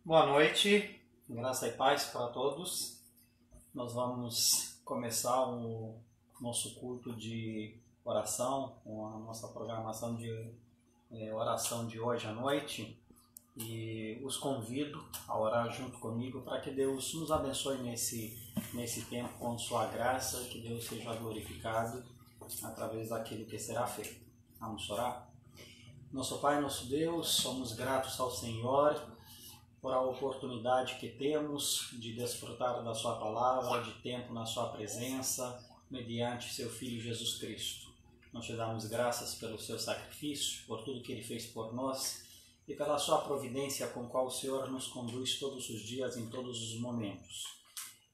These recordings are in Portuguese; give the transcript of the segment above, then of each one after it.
Boa noite, graça e paz para todos. Nós vamos começar o nosso culto de oração, com a nossa programação de oração de hoje à noite. E os convido a orar junto comigo para que Deus nos abençoe nesse tempo com sua graça, que Deus seja glorificado através daquilo que será feito. Vamos orar? Nosso Pai, nosso Deus, somos gratos ao Senhor por a oportunidade que temos de desfrutar da sua palavra, de tempo na sua presença, mediante seu Filho Jesus Cristo. Nós te damos graças pelo seu sacrifício, por tudo que ele fez por nós e pela sua providência com qual o Senhor nos conduz todos os dias, em todos os momentos.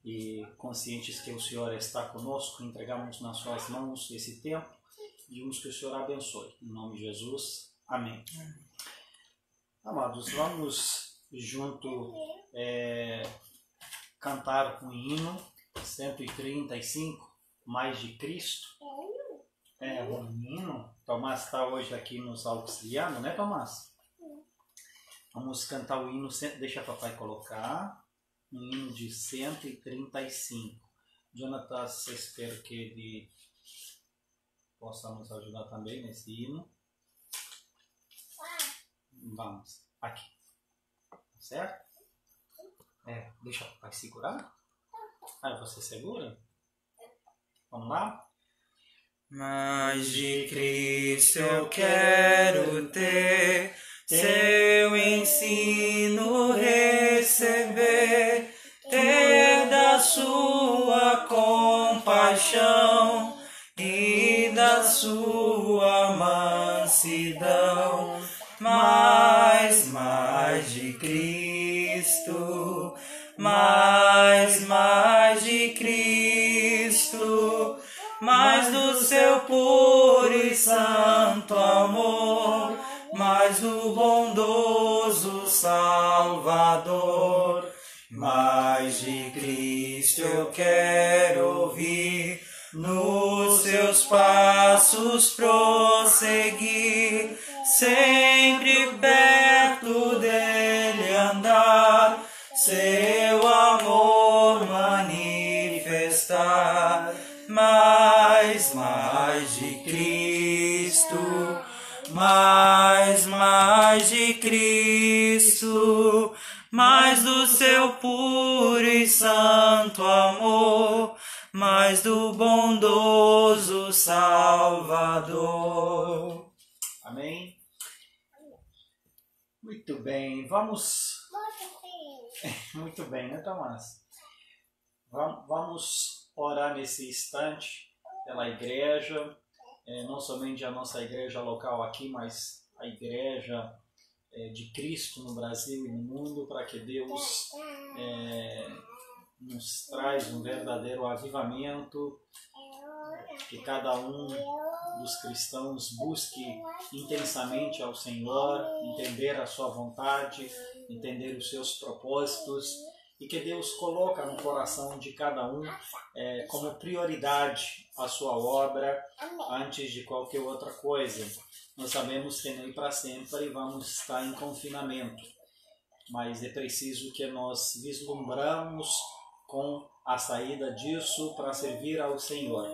E conscientes que o Senhor está conosco, entregamos nas suas mãos esse tempo e pedimos que o Senhor abençoe. Em nome de Jesus, amém. Amados, vamos junto cantar o hino 135, Mais de Cristo. O hino. Tomás está hoje aqui nos auxiliando, né, Tomás? Vamos cantar o hino, deixa papai colocar, o hino de 135. Jonatas, espero que ele possa nos ajudar também nesse hino. Vamos, aqui. Certo? Deixa o papai segurar. Aí você segura. Vamos lá? Mais de Cristo eu quero ter, seu ensino receber, ter da sua compaixão e da sua mansidão. Mais de Cristo, mais de Cristo, mais do seu puro e santo amor, mais do bondoso Salvador. Mais de Cristo eu quero ouvir, nos seus passos prosseguir, sempre perto dele andar, seu amor manifestar. Mais de Cristo, mais de Cristo, mais do seu puro e santo amor, mais do bondoso Salvador. Amém? Muito bem, vamos... Muito bem, né, Tomás? Vamos orar nesse instante pela igreja, não somente a nossa igreja local aqui, mas a igreja de Cristo no Brasil e no mundo, para que Deus nos traz um verdadeiro avivamento, que cada um dos cristãos busque intensamente ao Senhor, entender a sua vontade, entender os seus propósitos, e que Deus coloca no coração de cada um como prioridade a sua obra antes de qualquer outra coisa. Nós sabemos que nem para sempre vamos estar em confinamento, mas é preciso que nós vislumbramos com a saída disso para servir ao Senhor.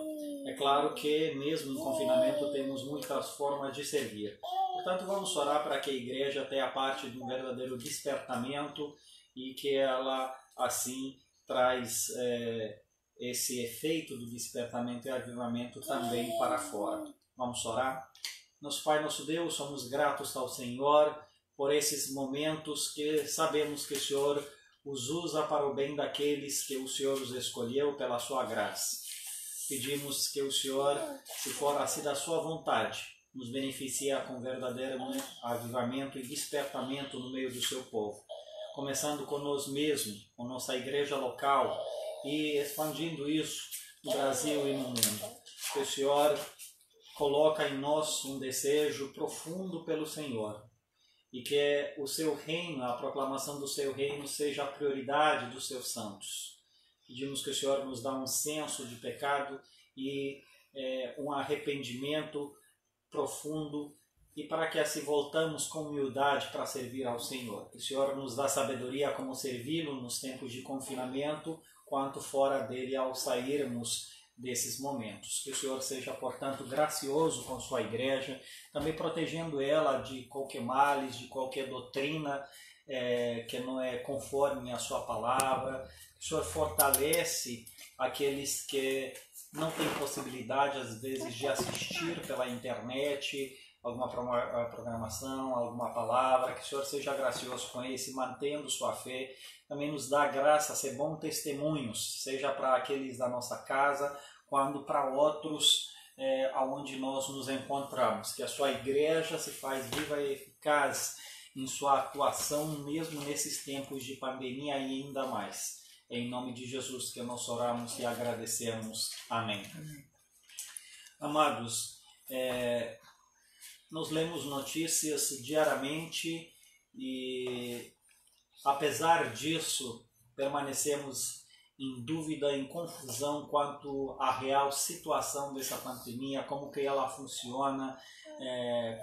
É claro que mesmo em confinamento temos muitas formas de servir. Portanto, vamos orar para que a igreja tenha parte de um verdadeiro despertamento e que ela, assim, traz esse efeito do despertamento e avivamento também para fora. Vamos orar? Nosso Pai, nosso Deus, somos gratos ao Senhor por esses momentos que sabemos que o Senhor os usa para o bem daqueles que o Senhor os escolheu pela sua graça. Pedimos que o Senhor, se for assim da sua vontade, nos beneficie com verdadeiro avivamento e despertamento no meio do seu povo. Começando conosco mesmos, com nossa igreja local e expandindo isso no Brasil e no mundo. Que o Senhor coloca em nós um desejo profundo pelo Senhor e que o seu reino, a proclamação do seu reino seja a prioridade dos seus santos. Pedimos que o Senhor nos dá um senso de pecado e um arrependimento profundo e para que assim voltamos com humildade para servir ao Senhor. Que o Senhor nos dá sabedoria como servi-lo nos tempos de confinamento, quanto fora dele ao sairmos desses momentos. Que o Senhor seja, portanto, gracioso com sua igreja, também protegendo ela de qualquer males, de qualquer doutrina que não é conforme a sua palavra. Que o Senhor fortalece aqueles que não têm possibilidade, às vezes, de assistir pela internet alguma programação, alguma palavra. Que o Senhor seja gracioso com esse, mantendo sua fé. Também nos dá graça a ser bons testemunhos, seja para aqueles da nossa casa, quando para outros aonde nós nos encontramos. Que a sua igreja se faz viva e eficaz em sua atuação, mesmo nesses tempos de pandemia e ainda mais. É em nome de Jesus que nós oramos e agradecemos. Amém. Amados, nós lemos notícias diariamente e, apesar disso, permanecemos em dúvida, em confusão quanto à real situação dessa pandemia, como que ela funciona,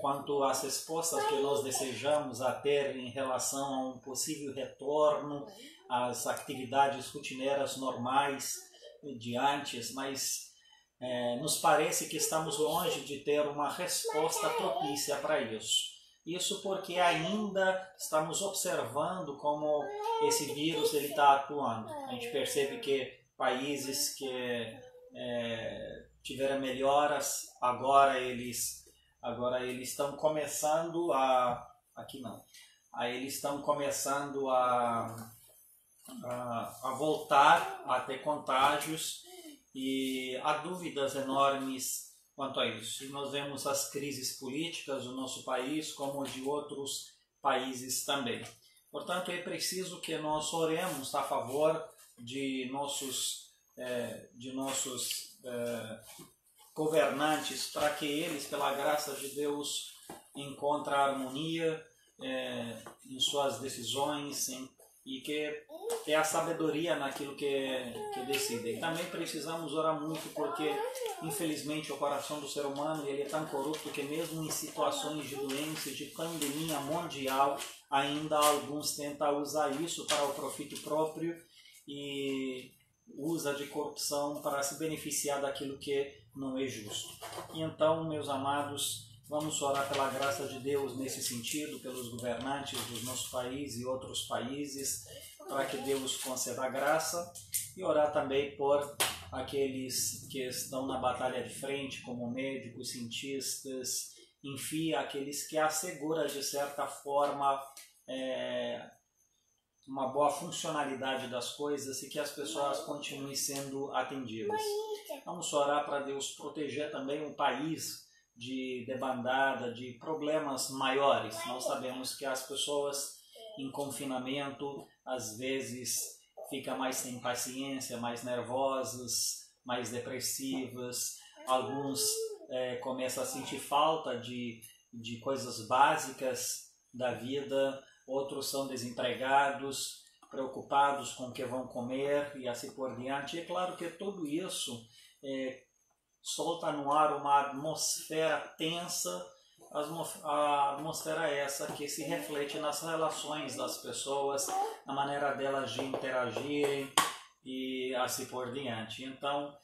quanto às respostas que nós desejamos a ter em relação a um possível retorno às atividades rotineiras normais de antes, mas nos parece que estamos longe de ter uma resposta propícia para isso. Isso porque ainda estamos observando como esse vírus está atuando. A gente percebe que países que tiveram melhoras, agora eles estão começando a... Aqui não. Aí eles estão começando a voltar a ter contágios e há dúvidas enormes quanto a isso. E nós vemos as crises políticas do nosso país como de outros países também. Portanto, é preciso que nós oremos a favor de nossos governantes, para que eles, pela graça de Deus, encontrem harmonia em suas decisões e que tenha a sabedoria naquilo que decidem. Também precisamos orar muito porque, infelizmente, o coração do ser humano ele é tão corrupto que mesmo em situações de doença, de pandemia mundial, ainda alguns tentam usar isso para o profito próprio e usa de corrupção para se beneficiar daquilo que não é justo. E então, meus amados, vamos orar pela graça de Deus nesse sentido, pelos governantes dos nossos países e outros países, para que Deus conceda a graça, e orar também por aqueles que estão na batalha de frente, como médicos, cientistas, enfim, aqueles que asseguram de certa forma uma boa funcionalidade das coisas e que as pessoas continuem sendo atendidas. Vamos orar para Deus proteger também o país de debandada, de problemas maiores. Nós sabemos que as pessoas em confinamento às vezes ficam mais sem paciência, mais nervosas, mais depressivas. Alguns começam a sentir falta de coisas básicas da vida. Outros são desempregados, preocupados com o que vão comer e assim por diante. E é claro que tudo isso solta no ar uma atmosfera tensa, a atmosfera essa que se reflete nas relações das pessoas, na maneira delas de interagirem e assim por diante. Então,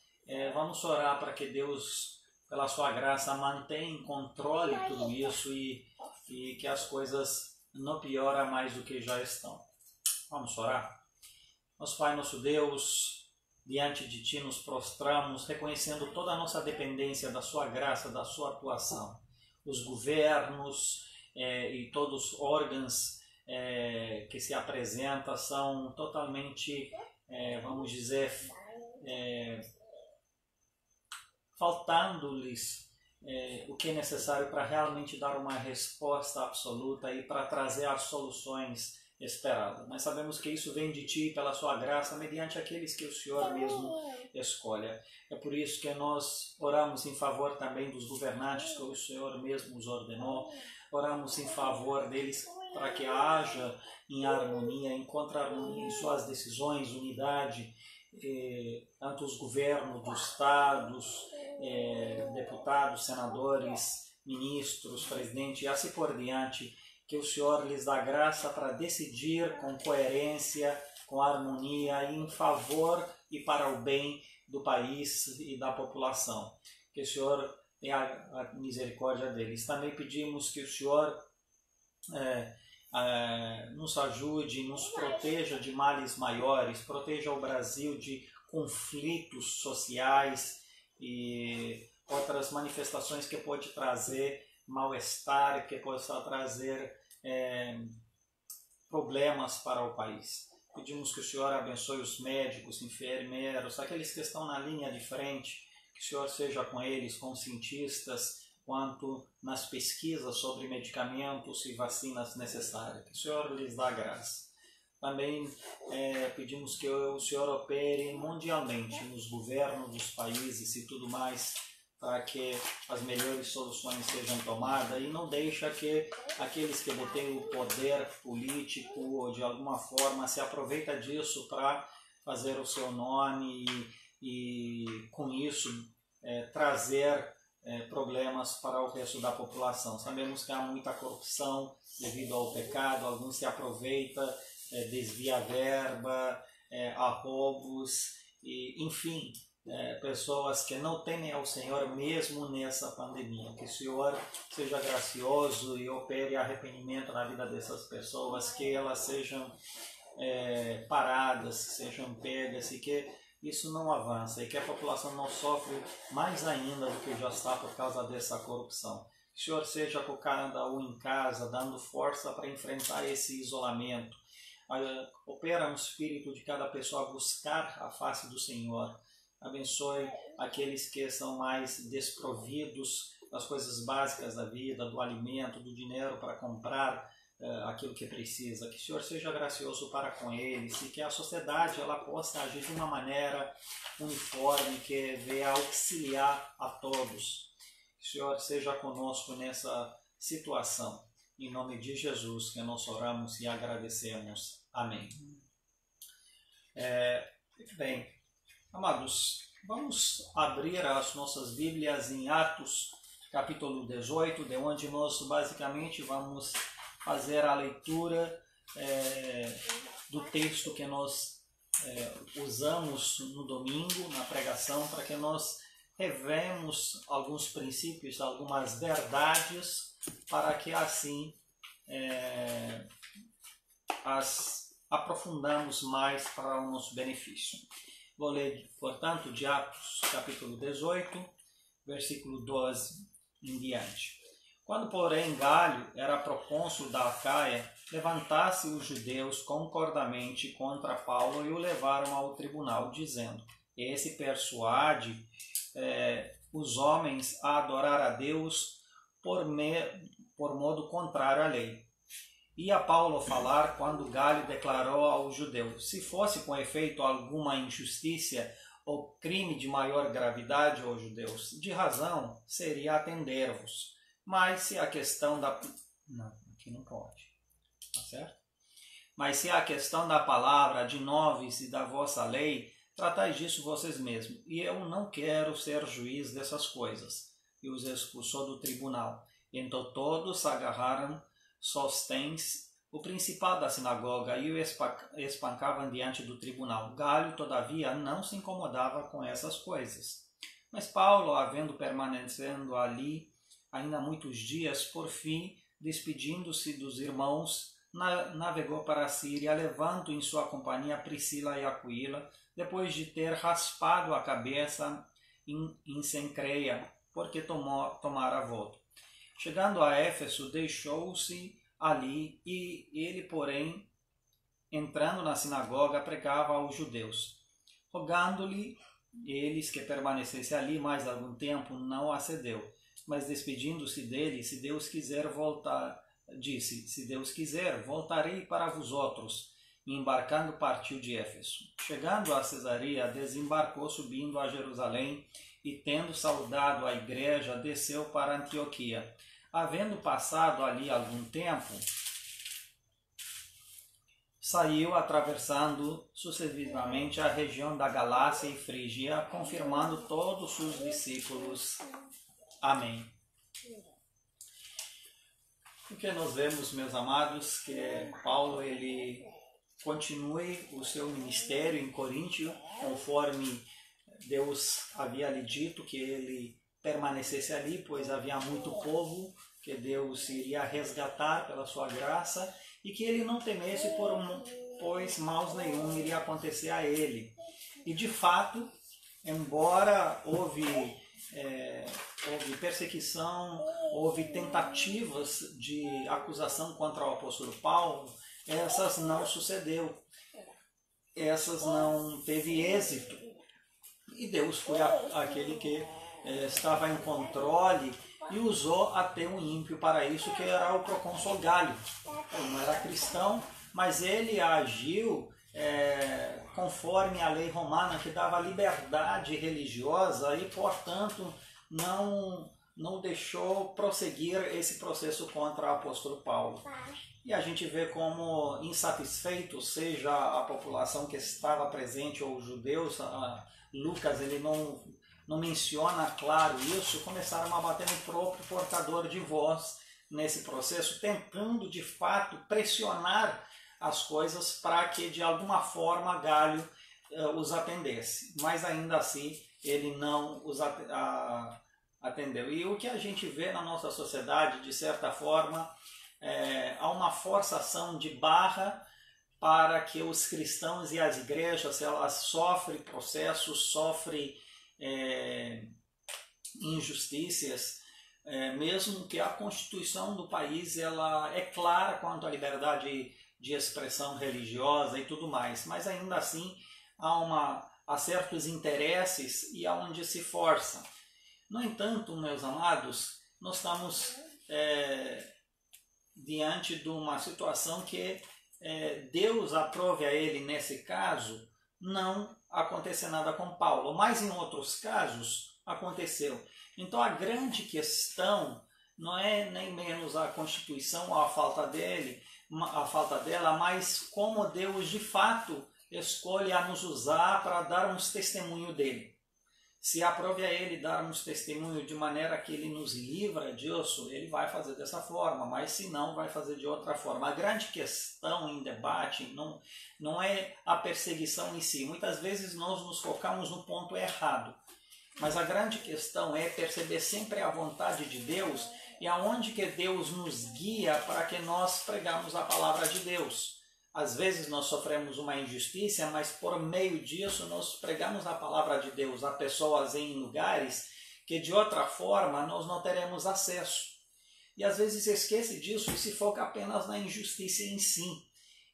vamos orar para que Deus, pela sua graça, mantenha em controle tudo isso e que as coisas não piorem mais do que já estão. Vamos orar? Nosso Pai, nosso Deus, diante de Ti nos prostramos, reconhecendo toda a nossa dependência da Sua graça, da Sua atuação. Os governos e todos os órgãos que se apresentam são totalmente, vamos dizer, faltando-lhes o que é necessário para realmente dar uma resposta absoluta e para trazer as soluções esperadas. Nós sabemos que isso vem de Ti, pela Sua graça, mediante aqueles que o Senhor mesmo escolha. É por isso que nós oramos em favor também dos governantes que o Senhor mesmo os ordenou. Oramos em favor deles para que haja em harmonia, encontre harmonia em suas decisões, unidade, tanto os governos dos estados, deputados, senadores, ministros, presidente e assim por diante, que o Senhor lhes dá graça para decidir com coerência, com harmonia e em favor e para o bem do país e da população. Que o Senhor tenha a misericórdia deles. Também pedimos que o Senhor nos ajude, nos proteja de males maiores, proteja o Brasil de conflitos sociais e outras manifestações que pode trazer mal-estar, que possa trazer problemas para o país. Pedimos que o Senhor abençoe os médicos, enfermeiros, aqueles que estão na linha de frente, que o Senhor seja com eles, com cientistas, quanto nas pesquisas sobre medicamentos e vacinas necessárias. Que o Senhor lhes dá graça. Também pedimos que o Senhor opere mundialmente nos governos dos países e tudo mais, para que as melhores soluções sejam tomadas e não deixa que aqueles que detêm o poder político ou de alguma forma se aproveita disso para fazer o seu nome e com isso trazer problemas para o resto da população. Sabemos que há muita corrupção devido ao pecado, alguns se aproveitam, desvia verba, há roubos, e, enfim, pessoas que não temem ao Senhor mesmo nessa pandemia. Que o Senhor seja gracioso e opere arrependimento na vida dessas pessoas, que elas sejam paradas, sejam pegas e que isso não avança e que a população não sofre mais ainda do que já está por causa dessa corrupção. Que o Senhor seja com cada um em casa, dando força para enfrentar esse isolamento. Opera no espírito de cada pessoa a buscar a face do Senhor. Abençoe aqueles que são mais desprovidos das coisas básicas da vida, do alimento, do dinheiro para comprar aquilo que precisa. Que o Senhor seja gracioso para com eles e que a sociedade ela possa agir de uma maneira uniforme, que venha auxiliar a todos. Que o Senhor seja conosco nessa situação. Em nome de Jesus que nós oramos e agradecemos. Amém. Bem, amados, vamos abrir as nossas Bíblias em Atos, capítulo 18, de onde nós basicamente vamos fazer a leitura do texto que nós usamos no domingo, na pregação, para que nós revemos alguns princípios, algumas verdades, para que assim as aprofundamos mais para o nosso benefício. Vou ler, portanto, de Atos, capítulo 18, versículo 12 em diante. Quando, porém, Galho era procônsul da Acaia, levantasse os judeus concordamente contra Paulo e o levaram ao tribunal, dizendo: esse persuade os homens a adorar a Deus por modo contrário à lei. Ia Paulo falar quando Galho declarou aos judeus: se fosse com efeito alguma injustiça ou crime de maior gravidade aos judeus, de razão seria atender-vos. Mas se a questão da... Não, aqui não pode. Tá certo? Mas se a questão da palavra, de noves e da vossa lei, tratais disso vocês mesmos. E eu não quero ser juiz dessas coisas. E os expulsou do tribunal. Então todos se agarraram sostens o principal da sinagoga e o espancavam diante do tribunal. Galho, todavia, não se incomodava com essas coisas. Mas Paulo, havendo permanecendo ali ainda muitos dias, por fim, despedindo-se dos irmãos, navegou para a Síria, levando em sua companhia Priscila e Aquila, depois de ter raspado a cabeça em Cencreia, porque tomara voto. Chegando a Éfeso, deixou-se ali, e ele, porém, entrando na sinagoga, pregava aos judeus. Rogando-lhe eles que permanecesse ali mais algum tempo, não acedeu. Mas despedindo-se dele, se Deus quiser voltar, disse: se Deus quiser, voltarei para vós outros. E embarcando, partiu de Éfeso. Chegando a Cesareia, desembarcou subindo a Jerusalém, e tendo saudado a igreja, desceu para Antioquia. Havendo passado ali algum tempo, saiu atravessando sucessivamente a região da Galácia e Frígia, confirmando todos os discípulos. Amém. O que nós vemos, meus amados, que Paulo ele continue o seu ministério em Coríntio, conforme Deus havia lhe dito que ele permanecesse ali, pois havia muito povo que Deus iria resgatar pela sua graça, e que ele não temesse, pois maus nenhum iria acontecer a ele. E de fato, embora houve perseguição, houve tentativas de acusação contra o apóstolo Paulo, essas não sucedeu, essas não teve êxito. E Deus foi aquele que estava em controle e usou até um ímpio para isso, que era o procônsul Galho. Ele não era cristão, mas ele agiu conforme a lei romana, que dava liberdade religiosa, e portanto não deixou prosseguir esse processo contra o apóstolo Paulo. E a gente vê como insatisfeito, seja a população que estava presente ou os judeus, Lucas ele não menciona claro isso, começaram a bater no próprio portador de voz nesse processo, tentando de fato pressionar as coisas para que de alguma forma Galho os atendesse. Mas ainda assim ele não os atendeu. E o que a gente vê na nossa sociedade, de certa forma, há uma forçação de barra para que os cristãos e as igrejas elas sofrem processos, sofrem injustiças, mesmo que a Constituição do país ela é clara quanto à liberdade de expressão religiosa e tudo mais, mas ainda assim há certos interesses e aonde se força. No entanto, meus amados, nós estamos diante de uma situação que Deus aprove a ele, nesse caso, não acontecer nada com Paulo, mas em outros casos aconteceu. Então a grande questão não é nem menos a Constituição ou a falta dela, mas como Deus de fato escolhe a nos usar para darmos testemunho dele. Se aprove a ele darmos testemunho de maneira que ele nos livra disso, ele vai fazer dessa forma, mas se não, vai fazer de outra forma. A grande questão em debate não é a perseguição em si. Muitas vezes nós nos focamos no ponto errado, mas a grande questão é perceber sempre a vontade de Deus e aonde que Deus nos guia para que nós pregamos a palavra de Deus. Às vezes nós sofremos uma injustiça, mas por meio disso nós pregamos a palavra de Deus a pessoas em lugares que de outra forma nós não teremos acesso. E às vezes esquece disso e se foca apenas na injustiça em si.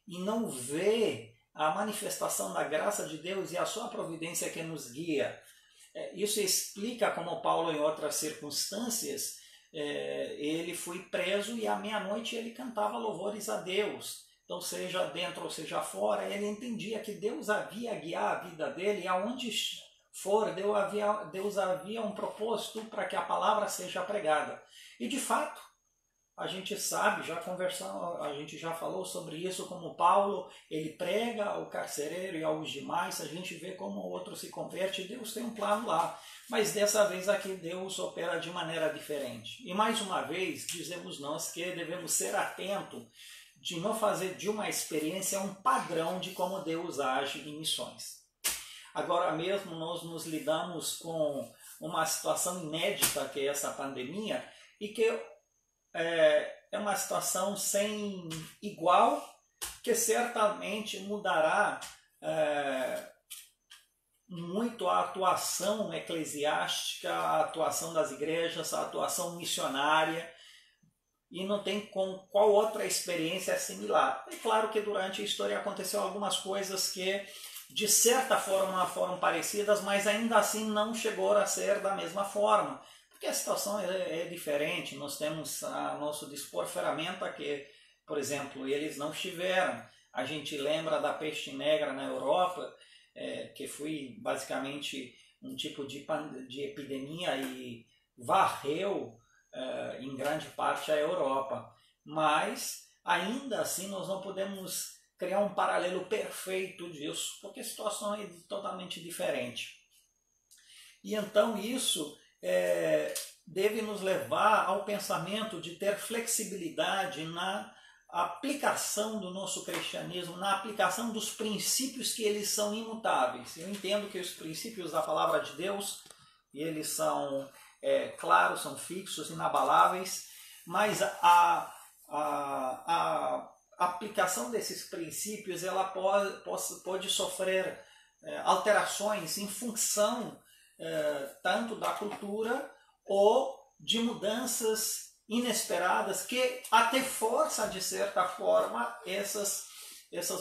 E não vê a manifestação da graça de Deus e a sua providência que nos guia. Isso explica como Paulo, em outras circunstâncias, ele foi preso e à meia-noite ele cantava louvores a Deus. Então, seja dentro ou seja fora, ele entendia que Deus havia guiado a vida dele e aonde for, Deus havia um propósito para que a palavra seja pregada. E de fato, a gente sabe, a gente já falou sobre isso, como Paulo, ele prega ao carcereiro e aos demais, a gente vê como o outro se converte e Deus tem um plano lá. Mas dessa vez aqui Deus opera de maneira diferente. E mais uma vez, dizemos nós que devemos ser atentos de não fazer de uma experiência um padrão de como Deus age em missões. Agora mesmo nós nos lidamos com uma situação inédita, que é essa pandemia, e que é uma situação sem igual, que certamente mudará muito a atuação eclesiástica, a atuação das igrejas, a atuação missionária, e não tem qual outra experiência similar. É claro que durante a história aconteceu algumas coisas que de certa forma foram parecidas, mas ainda assim não chegou a ser da mesma forma, porque a situação é diferente. Nós temos a nosso dispor ferramenta que, por exemplo, eles não tiveram. A gente lembra da peste negra na Europa, que foi basicamente um tipo de epidemia e varreu em grande parte a Europa, mas ainda assim nós não podemos criar um paralelo perfeito disso, porque a situação é totalmente diferente. E então isso deve nos levar ao pensamento de ter flexibilidade na aplicação do nosso cristianismo, na aplicação dos princípios que eles são imutáveis. Eu entendo que os princípios da palavra de Deus, eles são claros, são fixos, inabaláveis, mas a aplicação desses princípios ela pode sofrer alterações em função tanto da cultura ou de mudanças inesperadas que até forçam, de certa forma, essas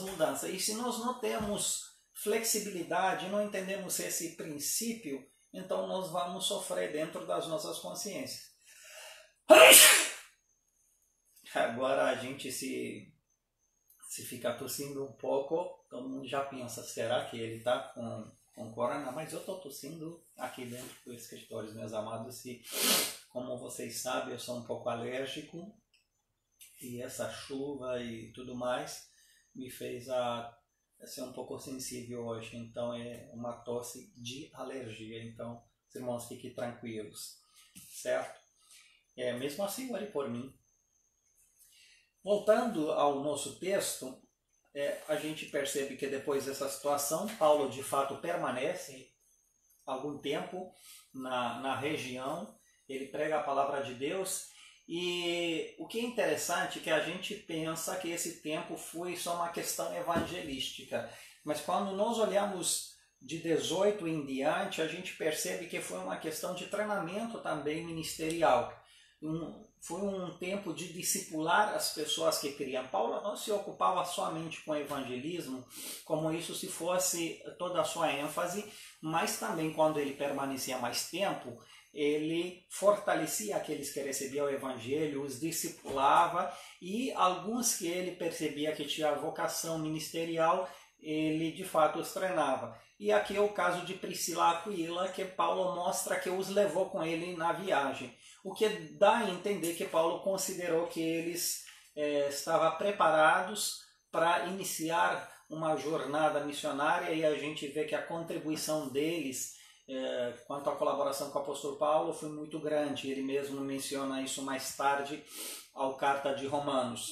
mudanças. E se nós não temos flexibilidade, não entendemos esse princípio, então nós vamos sofrer dentro das nossas consciências. Agora a gente se ficar tossindo um pouco, todo mundo já pensa, será que ele está com corona? Mas eu estou tossindo aqui dentro do escritório, meus amados, e como vocês sabem, eu sou um pouco alérgico, e essa chuva e tudo mais me fez ser um pouco sensível hoje, então é uma tosse de alergia, então os irmãos fiquem tranquilos, certo? Mesmo assim, ore por mim. Voltando ao nosso texto, a gente percebe que depois dessa situação, Paulo de fato permanece algum tempo na região, ele prega a palavra de Deus, e o que é interessante é que a gente pensa que esse tempo foi só uma questão evangelística, mas quando nós olhamos de 18 em diante, a gente percebe que foi uma questão de treinamento também ministerial. Foi um tempo de discipular as pessoas que criam. Paulo não se ocupava somente com o evangelismo, como isso se fosse toda a sua ênfase, mas também quando ele permanecia mais tempo, ele fortalecia aqueles que recebiam o evangelho, os discipulava, e alguns que ele percebia que tinha vocação ministerial, ele de fato os treinava. E aqui é o caso de Priscila e Aquila, que Paulo mostra que os levou com ele na viagem. O que dá a entender que Paulo considerou que eles estavam preparados para iniciar uma jornada missionária, e a gente vê que a contribuição deles quanto à colaboração com o apóstolo Paulo foi muito grande. Ele mesmo menciona isso mais tarde ao carta de Romanos.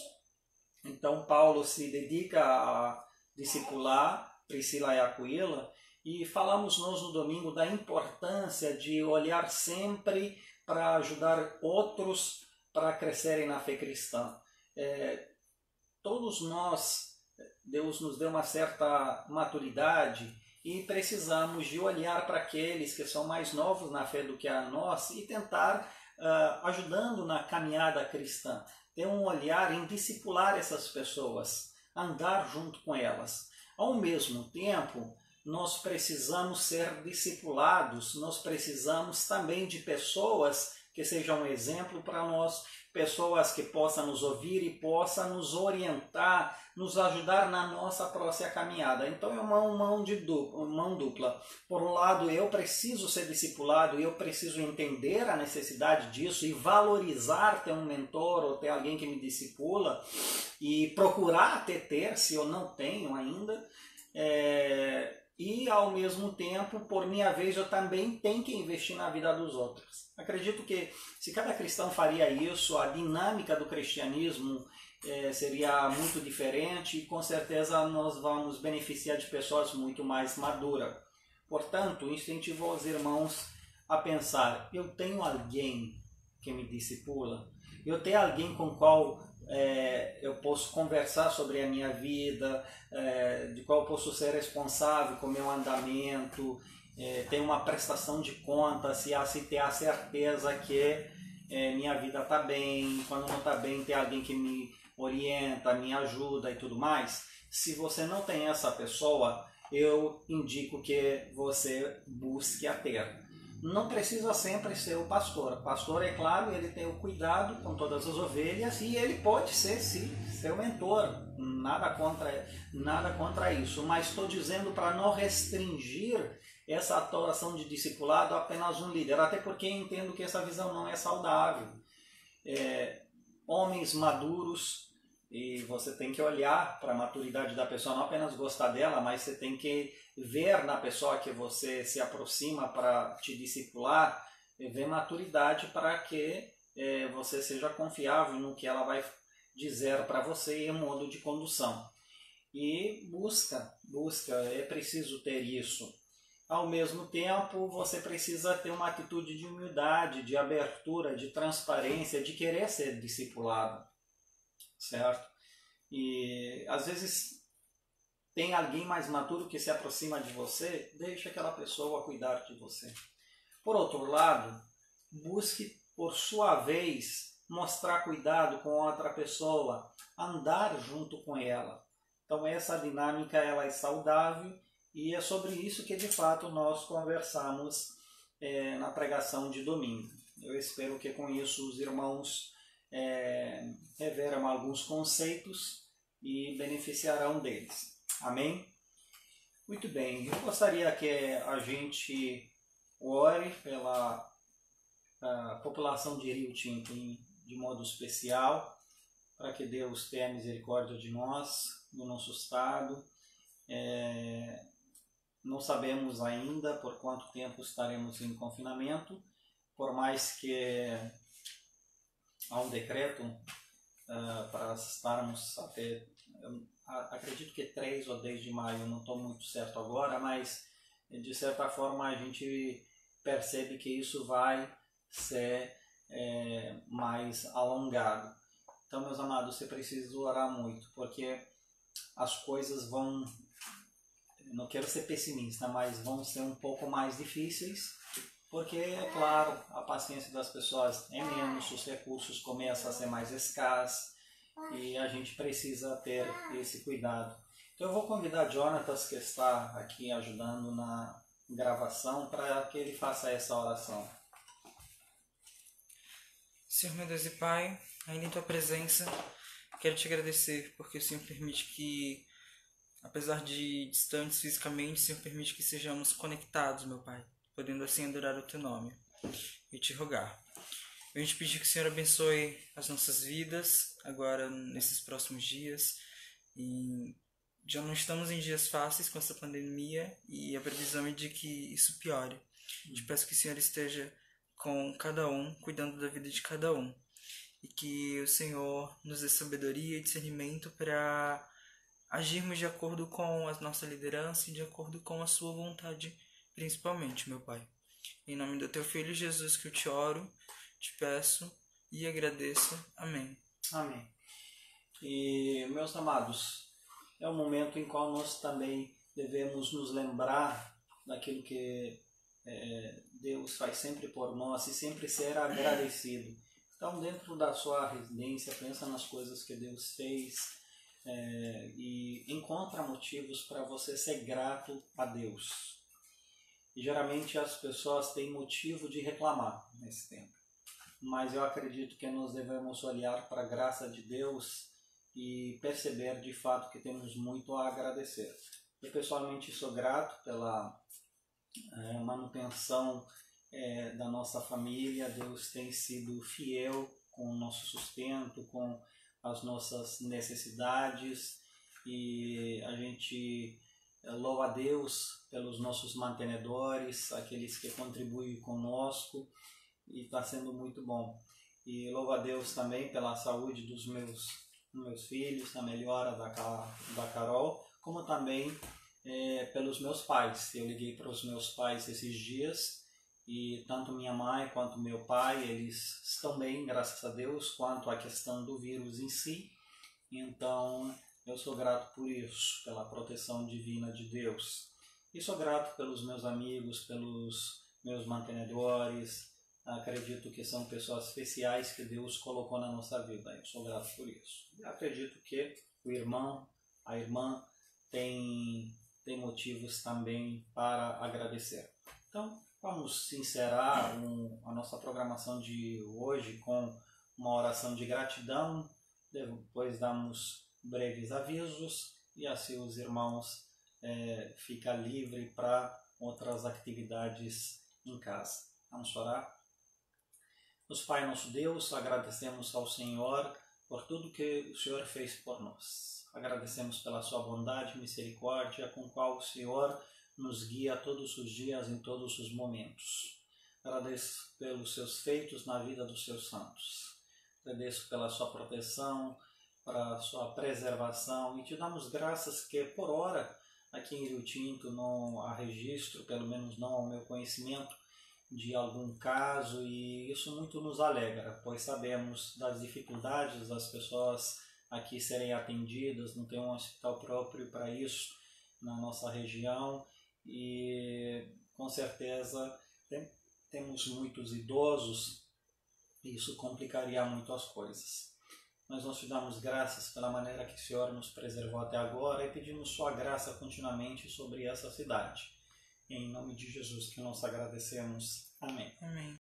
Então Paulo se dedica a discipular Priscila e Aquila, e falamos nós no domingo da importância de olhar sempre para ajudar outros para crescerem na fé cristã. Todos nós, Deus nos deu uma certa maturidade e precisamos de olhar para aqueles que são mais novos na fé do que a nós e tentar ajudando na caminhada cristã. Ter um olhar em discipular essas pessoas, andar junto com elas. Ao mesmo tempo, nós precisamos ser discipulados, nós precisamos também de pessoas que sejam um exemplo para nós, pessoas que possam nos ouvir e possam nos orientar, nos ajudar na nossa própria caminhada. Então é uma mão dupla. Por um lado, eu preciso ser discipulado, eu preciso entender a necessidade disso e valorizar ter um mentor ou ter alguém que me discipula e procurar até ter, se eu não tenho ainda. E ao mesmo tempo, por minha vez, eu também tenho que investir na vida dos outros. Acredito que se cada cristão faria isso, a dinâmica do cristianismo seria muito diferente e com certeza nós vamos beneficiar de pessoas muito mais maduras. Portanto, incentivo os irmãos a pensar, eu tenho alguém que me discipula? Eu tenho alguém com o qual eu posso conversar sobre a minha vida, de qual eu posso ser responsável com o meu andamento, ter uma prestação de contas, se ter a certeza que minha vida está bem, quando não está bem ter alguém que me orienta, me ajuda e tudo mais. Se você não tem essa pessoa, eu indico que você busque a ter. Não precisa sempre ser o pastor. O pastor, é claro, ele tem o cuidado com todas as ovelhas e ele pode ser, sim, seu mentor. Nada contra isso. Mas estou dizendo para não restringir essa atuação de discipulado a apenas um líder. Até porque entendo que essa visão não é saudável. Homens maduros, e você tem que olhar para a maturidade da pessoa, não apenas gostar dela, mas você tem que ver na pessoa que você se aproxima para te discipular ver maturidade para que você seja confiável no que ela vai dizer para você em modo de condução. E busca, é preciso ter isso. Ao mesmo tempo, você precisa ter uma atitude de humildade, de abertura, de transparência, de querer ser discipulado, certo? E às vezes tem alguém mais maduro que se aproxima de você, deixa aquela pessoa cuidar de você. Por outro lado, busque por sua vez mostrar cuidado com outra pessoa, andar junto com ela. Então essa dinâmica ela é saudável e é sobre isso que de fato nós conversamos na pregação de domingo. Eu espero que com isso os irmãos reveram alguns conceitos e beneficiarão deles. Amém? Muito bem, eu gostaria que a gente ore pela população de Rio Tinto de modo especial, para que Deus tenha misericórdia de nós, do nosso estado. Não sabemos ainda por quanto tempo estaremos em confinamento, por mais que há um decreto para estarmos até, acredito que 3 ou 10 de maio, não estou muito certo agora, mas de certa forma a gente percebe que isso vai ser mais alongado. Então, meus amados, você precisa orar muito, porque as coisas vão, não quero ser pessimista, mas vão ser um pouco mais difíceis, porque, é claro, a paciência das pessoas é menos, os recursos começam a ser mais escassos e a gente precisa ter esse cuidado. Então, eu vou convidar Jonatas, que está aqui ajudando na gravação, para que ele faça essa oração. Senhor, meu Deus e Pai, ainda em Tua presença, quero Te agradecer porque o Senhor permite que, apesar de distantes fisicamente, o Senhor permite que sejamos conectados, meu Pai, podendo assim adorar o Teu nome e Te rogar. Eu te pedir que o Senhor abençoe as nossas vidas agora nesses próximos dias. E já não estamos em dias fáceis com essa pandemia e a previsão é de que isso piore. Te peço que o Senhor esteja com cada um, cuidando da vida de cada um. E que o Senhor nos dê sabedoria e discernimento para agirmos de acordo com a nossa liderança e de acordo com a sua vontade, principalmente, meu Pai. Em nome do Teu Filho Jesus que eu te oro, te peço e agradeço. Amém. Amém. E, meus amados, é um momento em qual nós também devemos nos lembrar daquilo que Deus faz sempre por nós e sempre ser agradecido. Então, dentro da sua residência, pensa nas coisas que Deus fez e encontra motivos para você ser grato a Deus. E geralmente as pessoas têm motivo de reclamar nesse tempo, mas eu acredito que nós devemos olhar para a graça de Deus e perceber de fato que temos muito a agradecer. Eu pessoalmente sou grato pela manutenção da nossa família. Deus tem sido fiel com o nosso sustento, com as nossas necessidades, e a gente louva a Deus pelos nossos mantenedores, aqueles que contribuem conosco, e está sendo muito bom. E louvo a Deus também pela saúde dos meus filhos, a melhora da Carol, como também pelos meus pais. Eu liguei para os meus pais esses dias e tanto minha mãe quanto meu pai, eles estão bem, graças a Deus, quanto à questão do vírus em si. Então eu sou grato por isso, pela proteção divina de Deus. E sou grato pelos meus amigos, pelos meus mantenedores. Acredito que são pessoas especiais que Deus colocou na nossa vida. Eu sou grato por isso. Eu acredito que o irmão, a irmã tem motivos também para agradecer. Então, vamos encerrar a nossa programação de hoje com uma oração de gratidão. Depois damos breves avisos e assim os irmãos ficam livres para outras atividades em casa. Vamos orar? Nosso Pai, nosso Deus, agradecemos ao Senhor por tudo que o Senhor fez por nós. Agradecemos pela sua bondade e misericórdia com qual o Senhor nos guia todos os dias, em todos os momentos. Agradeço pelos seus feitos na vida dos seus santos. Agradeço pela sua proteção, para a sua preservação, e te damos graças que, por hora, aqui em Rio Tinto não há registro, pelo menos não ao meu conhecimento, de algum caso, e isso muito nos alegra, pois sabemos das dificuldades das pessoas aqui serem atendidas, não tem um hospital próprio para isso na nossa região, e com certeza temos muitos idosos e isso complicaria muito as coisas. Mas nós te damos graças pela maneira que o Senhor nos preservou até agora e pedimos sua graça continuamente sobre essa cidade. Em nome de Jesus que nós agradecemos. Amém. Amém.